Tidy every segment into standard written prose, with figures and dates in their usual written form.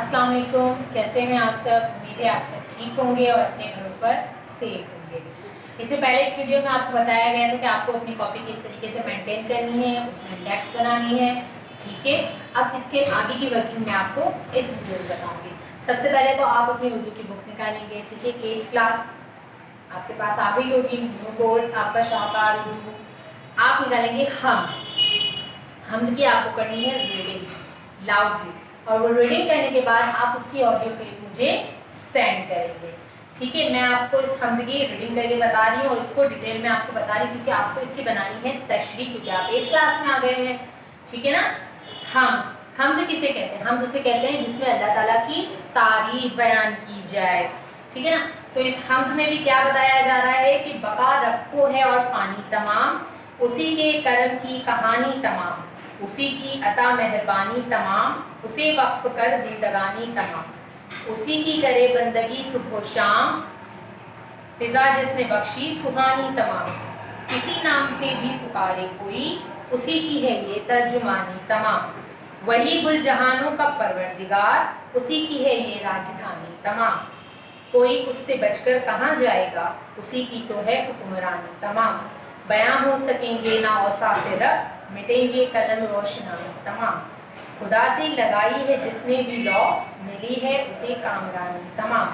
अस्सलाम वालेकुम, कैसे हैं आप सब। उम्मीद है आप सब ठीक होंगे और अपने घरों पर सेफ होंगे। इससे पहले एक वीडियो में आपको बताया गया था कि आपको अपनी कॉपी किस तरीके से मेंटेन करनी है, उसमें इंडेक्स बनानी है, ठीक है। अब इसके आगे की वर्किंग मैं आपको इस वीडियो में बताऊंगी। सबसे पहले तो आप अपनी उर्दू की बुक निकालेंगे, ठीक है। 8th क्लास आपके पास आ गई होगी, न्यू कोर्स आपका शाहकार उर्दू। आप निकालेंगे हमद की आपको करनी है रीडिंग लाउडली, और वो रीडिंग करने के बाद आप उसकी ऑडियो क्लिप मुझे सेंड करेंगे, ठीक है। मैं आपको इस हमद की रीडिंग करके बता रही हूँ और इसको डिटेल में आपको बता रही हूँ क्योंकि आपको इसकी बनानी है तशरीह, क्योंकि आप 8th क्लास में आ गए हैं, ठीक है ना। हमद किसे कहते हैं? हमद उसे कहते हैं जिसमें अल्लाह ताला की तारीफ बयान की जाए, ठीक है ना। तो इस हमद में भी क्या बताया जा रहा है कि बका रब को है और फानी तमाम, उसी के करम की कहानी तमाम, उसी की अता मेहरबानी तमाम, उसे वक्फ कर जिंदगानी तमाम, उसी की करे बंदगी सुबह शाम, फिजा जिसने बख्शी सुहानी तमाम, किसी नाम से भी पुकारे कोई, उसी की है ये तर्जुमानी तमाम, वही गुल जहानों का परवरदिगार, उसी की है ये राजधानी तमाम, कोई उससे बचकर कहाँ जाएगा, उसी की तो है हुक्मरानी तमाम, बयां हो सकेंगे ना औसाफ रब, मिटेंगे कलम रोशनाई तमाम, खुदा से लगाई है जिसने भी लौ, मिली है उसे कामरानी तमाम,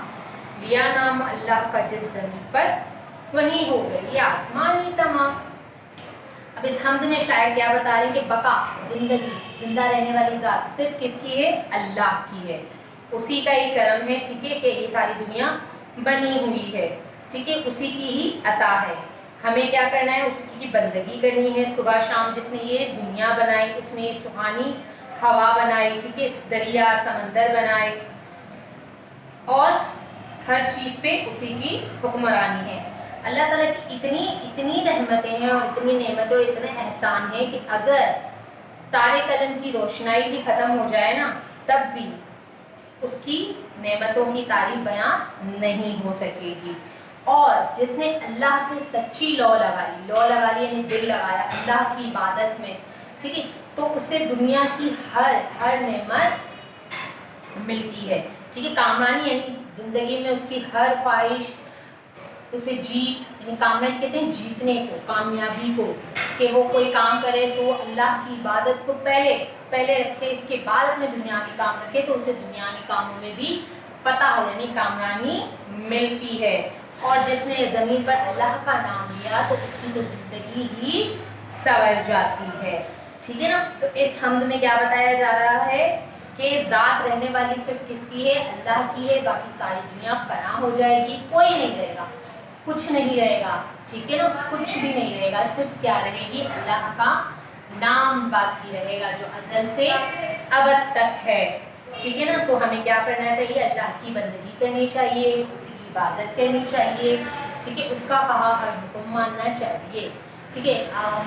लिया नाम अल्लाह का जिस ज़मीन पर, वहीं हो गई आसमानी तमाम। अब इस हमद में शायर क्या बता रहे हैं कि बका जिंदगी, जिंदा रहने वाली ज़ात सिर्फ किसकी है? अल्लाह की है, उसी का ही करम है, ठीक है, कि ये सारी दुनिया बनी हुई है, ठीक है, उसी की ही अता है। हमें क्या करना है? उसकी की बंदगी करनी है सुबह शाम। जिसने ये दुनिया बनाई, उसने ये सुहानी हवा बनाई, ठीक है, दरिया समंदर बनाए, और हर चीज़ पे उसी की हुक्मरानी है। अल्लाह ताला की इतनी इतनी रहमतें हैं और इतनी नेमतें और इतने एहसान हैं कि अगर तारे कलम की रोशनाई भी ख़त्म हो जाए ना, तब भी उसकी नेमतों की तारीफ बयान नहीं हो सकेगी। और जिसने अल्लाह से सच्ची लौ लगा ली यानी दिल लगाया अल्लाह की इबादत में, ठीक है, तो उसे दुनिया की हर नेमत मिलती है, ठीक है। कामरानी यानी जिंदगी में उसकी हर ख्वाहिश उसे यानी कामरानी कहते हैं जीतने को, कामयाबी को, कि वो कोई काम करे तो अल्लाह की इबादत को पहले रखे, इसके बाद अपने दुनियावी काम रखे, तो उसे दुनियावी कामों में भी फतह हो यानी कामरानी मिलती है। और जिसने ज़मीन पर अल्लाह का नाम लिया तो उसकी तो ज़िंदगी ही संवर जाती है, ठीक है ना। तो इस हमद में क्या बताया जा रहा है कि ज़ात रहने वाली सिर्फ किसकी है? अल्लाह की है। बाकी सारी दुनिया फना हो जाएगी, कोई नहीं रहेगा, कुछ नहीं रहेगा, ठीक है ना, कुछ भी नहीं रहेगा, सिर्फ क्या रहेगी? अल्लाह का नाम बाकी रहेगा जो अज़ल से अबद तक है, ठीक है ना। तो हमें क्या करना चाहिए? अल्लाह की बंदगी करनी चाहिए, उसी की इबादत करनी चाहिए, ठीक है, उसका कहा हर हुक्म मानना चाहिए, ठीक है।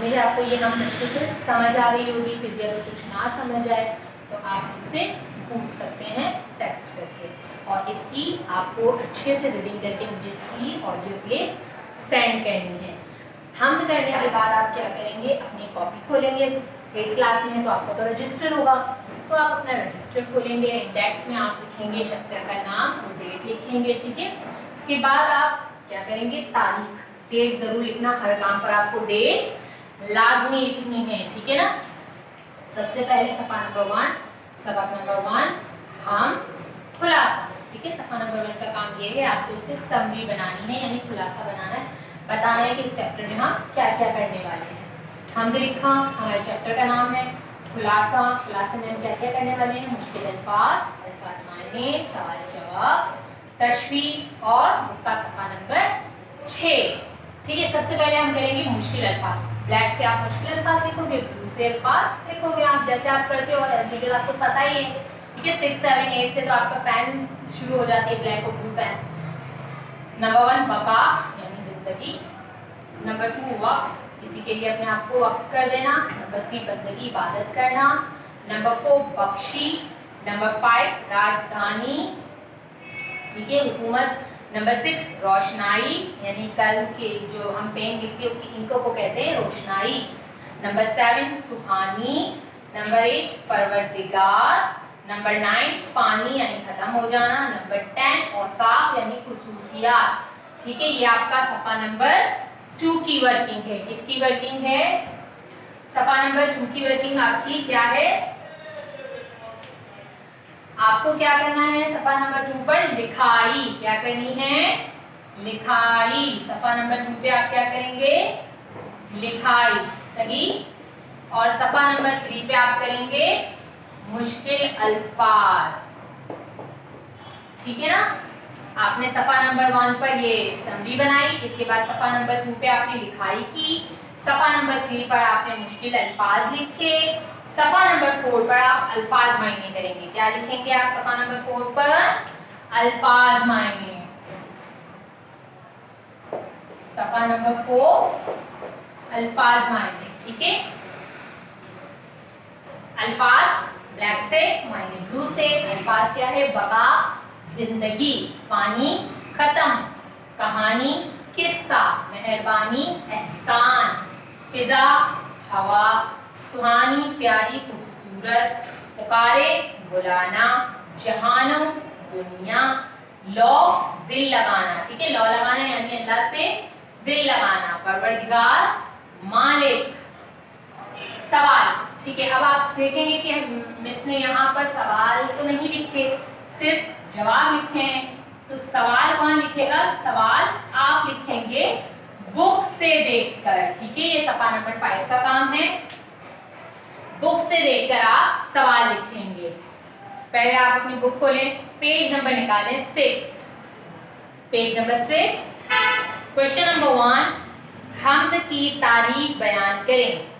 मेरे आपको ये हम अच्छे से समझ आ रही होगी। फिर भी अगर कुछ ना समझ आए तो आप मुझसे पूछ सकते हैं टेक्स्ट करके, और इसकी आपको अच्छे से रीडिंग करके मुझे इसकी ऑडियो क्लिप सेंड करनी है। हमद करने के बाद आप क्या करेंगे? अपनी कॉपी खोलेंगे, 8th क्लास में तो आपका तो रजिस्टर होगा, तो आप अपना रजिस्टर खोलेंगे, इंडेक्स में आप लिखेंगे चैप्टर का नाम और डेट लिखेंगे, ठीक है। इसके बाद आप क्या करेंगे? तारीख, डेट ज़रूर लिखना, हर काम पर आपको डेट लाजमी लिखनी है, ठीक है ना। सबसे पहले सफ़ा नंबर 1, सबक नंबर 1 हम खुलासा, ठीक है। सफ़ा नंबर 1 का काम ये है आपको इस पर समरी बनानी है यानी खुलासा बनाना है, बताना है कि इस चैप्टर में हम क्या क्या करने वाले हैं। हमद लिखा, हमारे चैप्टर का नाम है खुलासा। खुलासे में हम क्या क्या करने वाले हैं? मुश्किल अल्फाज माने, सवाल जवाब, तशरीह और नुक्ता। सफ़ा नंबर 6, ठीक है। सबसे पहले हम करेंगे मुश्किल अल्फाज। ब्लैक से आप मुश्किल अल्फाज लिखोगे, ब्लू से अल्फाज लिखोगे, आप जैसे आप करते हो ऐसे ही, आपको पता ही है, ठीक है। 6, 7, 8 से तो आपका पेन शुरू हो जाती है, ब्लैक और ब्लू पेन। नंबर 1 बका यानी जिंदगी, नंबर 2 वक्फ, किसी के लिए अपने आप को वक्फ कर देना, नंबर 3 बंदगी इबादत करना, नंबर 4 बख्शी, नंबर 5 राजधानी, ठीक है, हुकूमत, नंबर 6 रोशनाई यानी कल के जो हम पेन लिखते हैं उसकी इंकों को कहते हैं रोशनाई, नंबर 7 सुहानी, नंबर 8 परवरदिगार, नंबर 9 फानी यानी खत्म हो जाना। नंबर 10 औसाफ यानी खुसूसियात। ठीक है, ये आपका सफा नंबर 2 की वर्किंग है। किसकी वर्किंग है? सफा नंबर 2 की वर्किंग आपकी क्या है? आपको क्या करना है सफा नंबर 2 पर? लिखाई। क्या करनी है? लिखाई। सफा नंबर 2 पे आप क्या करेंगे? लिखाई। सही। और सफा नंबर 3 पे आप करेंगे मुश्किल अल्फाज। ठीक है ना? आपने सफा नंबर 1 पर ये समरी बनाई, इसके बाद सफा नंबर 2 पे आपने लिखाई की, सफा नंबर 3 पर आपने मुश्किल अल्फाज लिखे, सफा नंबर 4 पर आप अल्फाज मायने करेंगे। क्या लिखेंगे आप सफा नंबर 4 पर? अल्फाज मायने। सफा नंबर 4 अल्फाज मायने। ठीक है, अल्फाज ब्लैक से, मायने ब्लू से। अल्फाज क्या है? बका, जिंदगी, पानी, खत्म, कहानी, किस्सा, मेहरबानी, एहसान, फिजा, हवा, सुहानी, प्यारी, खूबसूरत, पुकारे, बुलाना, जहानम, दुनिया, लौ, दिल लगाना। ठीक है, लौ लगाना यानी अल्लाह से दिल लगाना, परवरदिगार, मालिक। सवाल। ठीक है, अब आप देखेंगे कि मिस ने यहाँ पर सवाल तो नहीं लिखे, सिर्फ जवाब लिखे हैं। तो सवाल कौन लिखेगा? सवाल आप लिखेंगे बुक से देखकर। ठीक है, ये सफा नंबर 5 का काम है। बुक से देखकर आप सवाल लिखेंगे। पहले आप अपनी बुक खोलें, पेज नंबर निकालें 6। पेज नंबर 6, क्वेश्चन नंबर 1, हम्द की तारीफ बयान करें।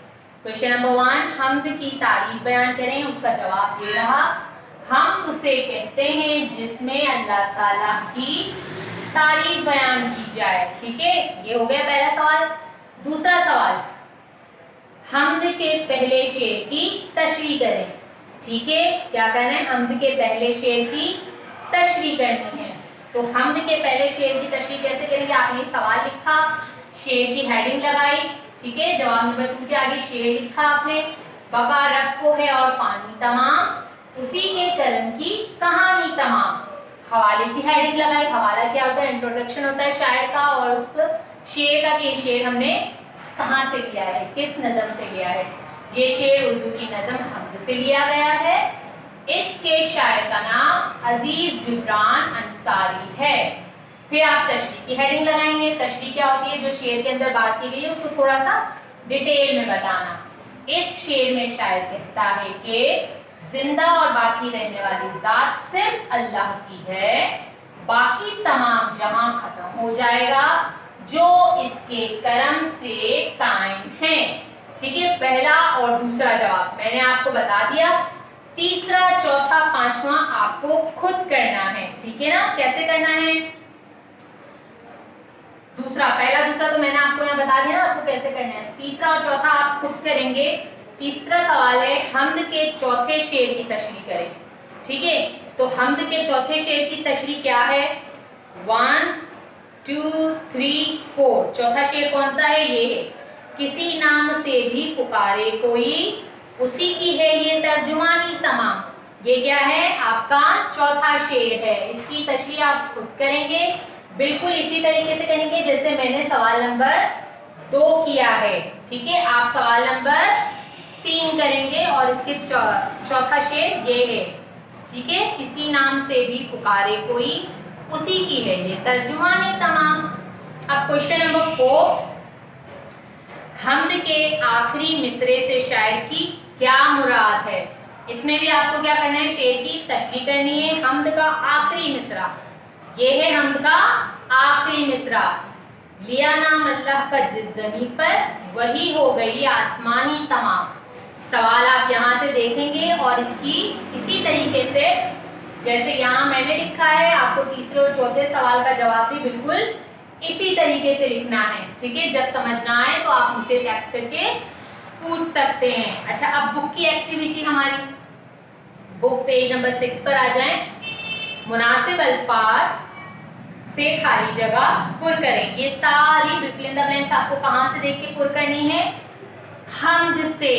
क्वेश्चन नंबर 1, हम्द की तारीफ बयान करें। उसका जवाब ये रहा, हम उसे कहते हैं जिसमें अल्लाह ताला की तारीफ बयान की जाए। ठीक है, ये हो गया पहला सवाल। दूसरा सवाल, हम्द के पहले शेर की तशरीह करें। ठीक है, क्या करना है? हम्द के पहले शेर की तशरीह करनी है। तो हम्द के पहले शेर की तशरीह कैसे करेंगे? आपने सवाल लिखा, शेर की हेडिंग लगाई। ठीक है, जवाब नंबर 2 के आगे शेर लिखा आपने, बका रब को है और फानी तमाम, उसी के करम की कहानी तमाम। हवाले की हेडिंग लगाई। हवाला क्या होता है? इंट्रोडक्शन होता है शायर का, और उस पर शेर का कि शेर हमने कहाँ से लिया है, किस नज़म से लिया है। ये शेर उर्दू की नज़म हम्द से लिया गया है। इसके शायर का नाम अजीज जिब्रान अंसारी है। फिर आप तशरीह की हेडिंग लगाएंगे। तशरीह क्या होती है? जो शेर के अंदर बात की गई है उसको थोड़ा सा डिटेल में बताना। इस शेर में शायर कहता है कि जिंदा और बाकी रहने वाली जात सिर्फ अल्लाह की है, बाकी तमाम जहां खत्म हो जाएगा, जो इसके करम से कायम है। ठीक है, पहला और दूसरा जवाब मैंने आपको बता दिया। तीसरा, चौथा, पांचवा आपको खुद करना है। ठीक है ना? कैसे करना है? दूसरा, पहला दूसरा तो मैंने आपको यहाँ बता दिया ना आपको कैसे करना है। तीसरा और चौथा आप खुद करेंगे। तीसरा सवाल है, हम्द के चौथे शेर की तशरीह करें। ठीक है, तो हम्द के चौथे शेर की तशरीह क्या है? 1 2 3 4। चौथा शेर कौन सा है? ये है, किसी नाम से भी पुकारे कोई, उसी की है ये तर्जुमानी तमाम। ये क्या है? आपका चौथा शेर है। इसकी तशरीह आप खुद करेंगे, बिल्कुल इसी तरीके से करेंगे जैसे मैंने सवाल नंबर 2 किया है। ठीक है, आप सवाल नंबर 3 करेंगे और इसके चौथा शेर ये है। ठीक है, किसी नाम से भी पुकारे कोई, उसी की है ये तर्जुमानी तमाम। अब क्वेश्चन नंबर 4, हम्द के आखिरी मिसरे से शायर की क्या मुराद है? इसमें भी आपको क्या करना है? शेर की तशरीह करनी है। हम्द का आखिरी मिसरा, ये है हम्द का आखिरी मिसरा, लिया नाम अल्लाह का जिस ज़मीन पर, वही हो गई आसमानी तमाम। सवाल आप यहाँ से देखेंगे और इसकी इसी तरीके से जैसे यहाँ मैंने लिखा है, आपको तीसरे और चौथे सवाल का जवाब भी बिल्कुल इसी तरीके से लिखना है। ठीक है, जब समझ ना आए तो आप मुझसे टेक्स्ट करके पूछ सकते हैं। अच्छा, अब बुक की एक्टिविटी हमारी, बुक पेज नंबर 6 पर आ जाएं। मुनासिब अल्फाज से खाली जगह पुर करें। ये सारी फिल इन द ब्लैंक्स आपको कहाँ से देख के पुर करनी है? हम्द से।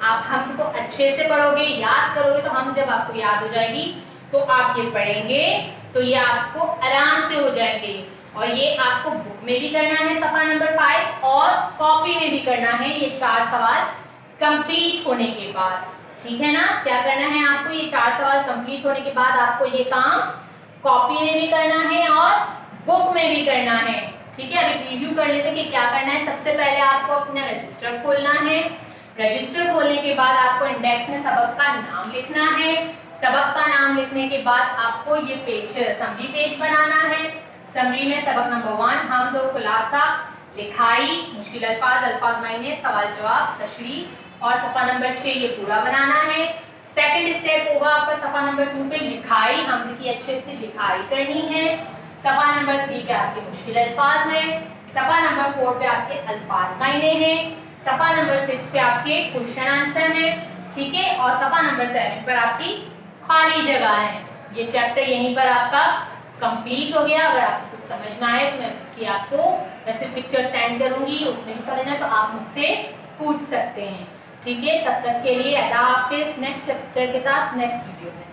आप हम को अच्छे से पढ़ोगे, याद करोगे, तो हम जब आपको याद हो जाएगी तो आप ये पढ़ेंगे तो ये आपको आराम से हो जाएंगे। और ये आपको बुक में भी करना है सफा नंबर 5 और कॉपी में भी करना है, ये 4 सवाल कंप्लीट होने के बाद। ठीक है ना, क्या करना है आपको, ये 4 सवाल कंप्लीट होने के बाद आपको ये काम कॉपी में भी करना है और बुक में भी करना है। ठीक है, अभी रिव्यू कर लेते हैं कि क्या करना है। सबसे पहले आपको अपना रजिस्टर खोलना है। रजिस्टर खोलने के बाद आपको इंडेक्स में सबक का नाम लिखना है। सबक का नाम लिखने के बाद आपको ये पेज समरी पेज बनाना है। समरी में सबक नंबर 1 हम दो खुलासा, लिखाई, मुश्किल अल्फाज, अल्फाज मायने, सवाल जवाब, तशरीह और सफा नंबर 6 ये पूरा बनाना है। सेकंड स्टेप होगा आपका सफा नंबर 2 पे लिखाई, हमज़े की अच्छे से लिखाई करनी है। सफा नंबर 3 पे आपके मुश्किल अल्फाज है। सफा नंबर 4 पे आपके अल्फाज मायने हैं। सफा नंबर 6 पे आपके क्वेश्चन आंसर है। ठीक है, और सफा नंबर 7 पर आपकी खाली जगह है। ये चैप्टर यहीं पर आपका कंप्लीट हो गया। अगर आपको कुछ समझना है तो मैं इसकी आपको वैसे पिक्चर सेंड करूंगी, उसमें भी समझना है तो आप मुझसे पूछ सकते हैं। ठीक है, तब तक के लिए अल्लाह हाफिज़। नेक्स्ट चैप्टर के साथ नेक्स्ट वीडियो में।